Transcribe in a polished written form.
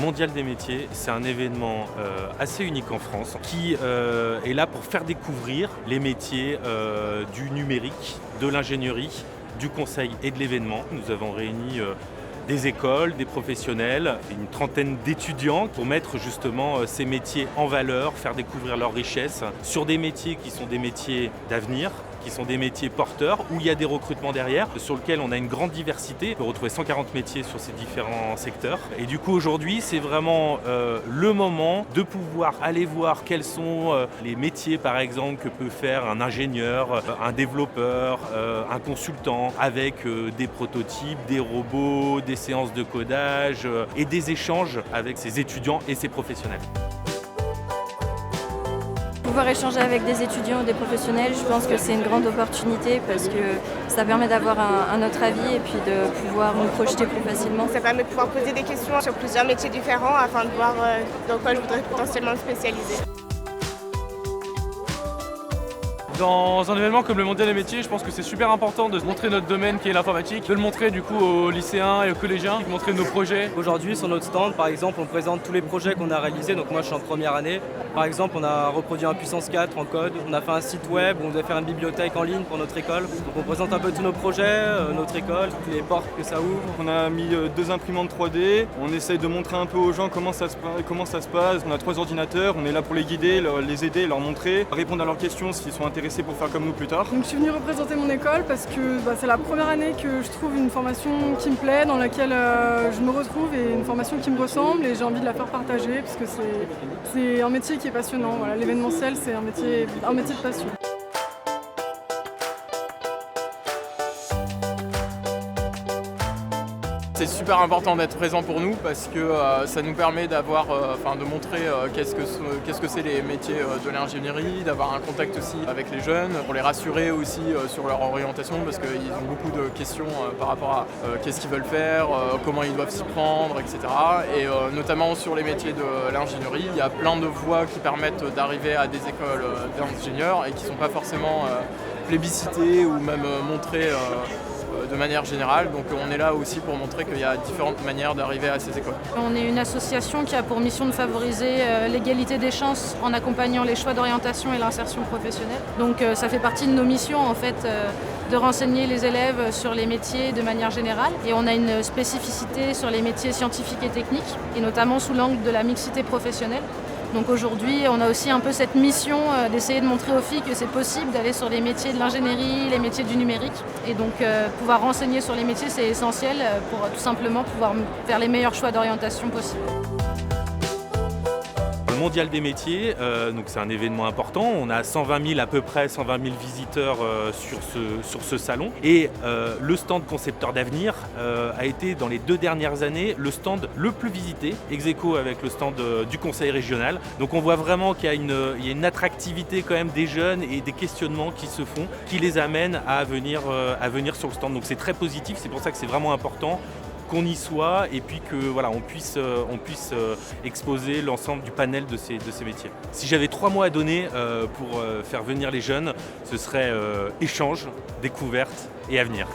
mondial des métiers, c'est un événement assez unique en France qui est là pour faire découvrir les métiers du numérique, de l'ingénierie, du conseil et de l'événement. Nous avons réuni des écoles, des professionnels, une trentaine d'étudiants pour mettre justement ces métiers en valeur, faire découvrir leurs richesses sur des métiers qui sont des métiers d'avenir, qui sont des métiers porteurs, où il y a des recrutements derrière, sur lesquels on a une grande diversité. On peut retrouver 140 métiers sur ces différents secteurs. Et du coup, aujourd'hui, c'est vraiment le moment de pouvoir aller voir quels sont les métiers, par exemple, que peut faire un ingénieur, un développeur, un consultant, avec des prototypes, des robots, des séances de codage et des échanges avec ses étudiants et ses professionnels. Pouvoir échanger avec des étudiants ou des professionnels, je pense que c'est une grande opportunité parce que ça permet d'avoir un autre avis et puis de pouvoir nous projeter plus facilement. Ça permet de pouvoir poser des questions sur plusieurs métiers différents afin de voir dans quoi je voudrais potentiellement me spécialiser. Dans un événement comme le Mondial des métiers, je pense que c'est super important de montrer notre domaine qui est l'informatique, de le montrer du coup aux lycéens et aux collégiens, de montrer nos projets. Aujourd'hui sur notre stand par exemple on présente tous les projets qu'on a réalisés, donc moi je suis en première année. Par exemple on a reproduit un puissance 4 en code, on a fait un site web, on doit faire une bibliothèque en ligne pour notre école. Donc on présente un peu tous nos projets, notre école, toutes les portes que ça ouvre. On a mis 2 imprimantes 3D, on essaye de montrer un peu aux gens comment ça se passe. On a 3 ordinateurs, on est là pour les guider, les aider, leur montrer, répondre à leurs questions s'ils sont intéressés pour faire comme nous plus tard. Donc je suis venue représenter mon école parce que c'est la première année que je trouve une formation qui me plaît, dans laquelle je me retrouve et une formation qui me ressemble et j'ai envie de la faire partager parce que c'est un métier qui est passionnant. Voilà, l'événementiel c'est un métier de passion. C'est super important d'être présent pour nous parce que ça nous permet de montrer qu'est-ce que c'est les métiers de l'ingénierie, d'avoir un contact aussi avec les jeunes, pour les rassurer aussi sur leur orientation parce qu'ils ont beaucoup de questions par rapport à qu'est-ce qu'ils veulent faire, comment ils doivent s'y prendre, etc. Et notamment sur les métiers de l'ingénierie, il y a plein de voies qui permettent d'arriver à des écoles d'ingénieurs et qui ne sont pas forcément plébiscitées ou même montrées de manière générale, donc on est là aussi pour montrer qu'il y a différentes manières d'arriver à ces écoles. On est une association qui a pour mission de favoriser l'égalité des chances en accompagnant les choix d'orientation et l'insertion professionnelle. Donc ça fait partie de nos missions en fait de renseigner les élèves sur les métiers de manière générale et on a une spécificité sur les métiers scientifiques et techniques et notamment sous l'angle de la mixité professionnelle. Donc aujourd'hui, on a aussi un peu cette mission d'essayer de montrer aux filles que c'est possible d'aller sur les métiers de l'ingénierie, les métiers du numérique. Et donc pouvoir renseigner sur les métiers, c'est essentiel pour tout simplement pouvoir faire les meilleurs choix d'orientation possibles. Le Mondial des métiers, donc c'est un événement important. On a 120 000 à peu près 120 000 visiteurs sur ce salon. Et le stand Concepteurs d'avenir a été dans les 2 dernières années le stand le plus visité, ex aequo avec le stand du conseil régional. Donc on voit vraiment qu'il y a une attractivité quand même des jeunes et des questionnements qui se font, qui les amènent à venir sur le stand. Donc c'est très positif, c'est pour ça que c'est vraiment important qu'on y soit et puis que voilà, on puisse exposer l'ensemble du panel de ces métiers. Si j'avais 3 mots à donner pour faire venir les jeunes, ce serait échange, découverte et avenir.